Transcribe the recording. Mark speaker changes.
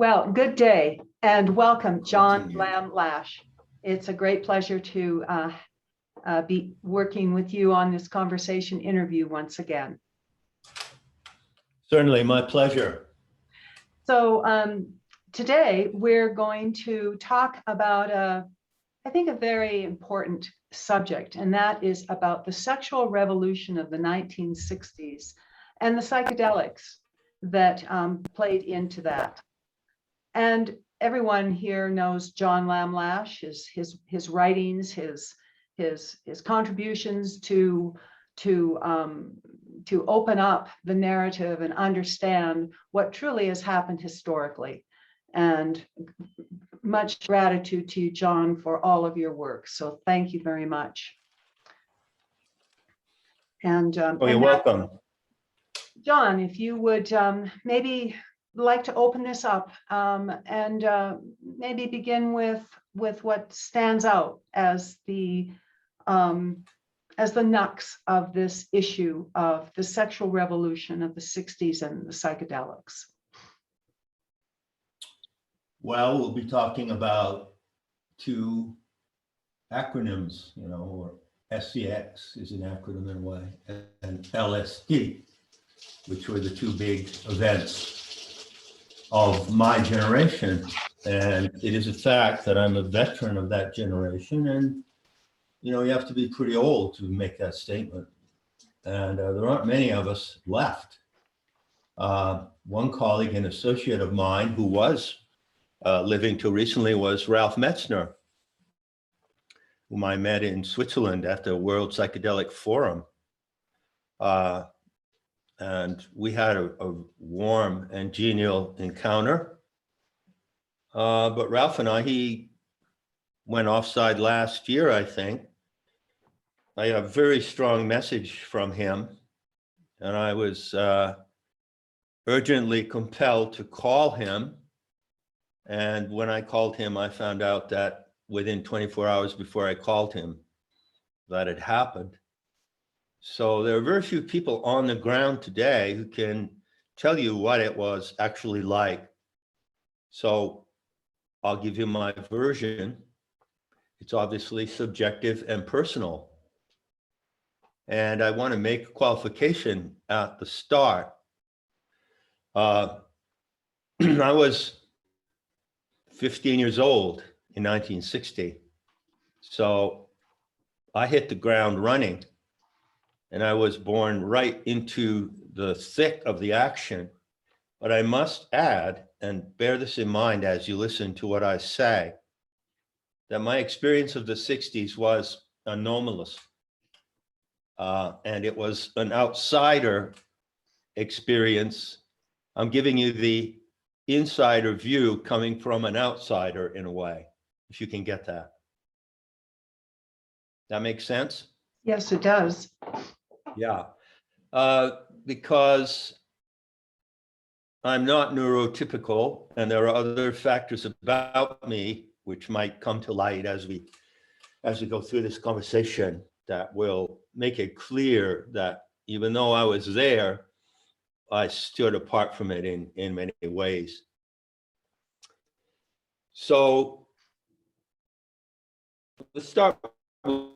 Speaker 1: Well, good day and welcome, John Lamb Lash. It's a great pleasure to be working with you on this conversation interview once again.
Speaker 2: Certainly, my pleasure.
Speaker 1: So today we're going to talk about, I think, a very important subject, and that is about the sexual revolution of the 1960s and the psychedelics that played into that. And everyone here knows John Lamb Lash, his writings, his contributions to open up the narrative and understand what truly has happened historically. And much gratitude to you, John, for all of your work. So thank you very much. And
Speaker 2: you're welcome.
Speaker 1: John, if you would maybe like to open this up and maybe begin with what stands out as the nux of this issue of the sexual revolution of the 60s and the psychedelics.
Speaker 2: Well, we'll be talking about two acronyms, or SCX is an acronym in a way, and LSD, which were the two big events of my generation. And it is a fact that I'm a veteran of that generation. And, you have to be pretty old to make that statement. And there aren't many of us left. One colleague and associate of mine who was living till recently was Ralph Metzner, whom I met in Switzerland at the World Psychedelic Forum. And we had a warm and genial encounter. But Ralph and he went offside last year, I think. I got a very strong message from him, and I was urgently compelled to call him. And when I called him, I found out that within 24 hours before I called him, that had happened. So there are very few people on the ground today who can tell you what it was actually like. So I'll give you my version. It's obviously subjective and personal. And I want to make a qualification at the start. I was 15 years old in 1960. So I hit the ground running. And I was born right into the thick of the action. But I must add, and bear this in mind as you listen to what I say, that my experience of the 60s was anomalous. And it was an outsider experience. I'm giving you the insider view coming from an outsider in a way, if you can get that. That makes sense?
Speaker 1: Yes, it does.
Speaker 2: Yeah, because I'm not neurotypical, and there are other factors about me which might come to light as we go through this conversation that will make it clear that even though I was there, I stood apart from it in many ways. So let's start with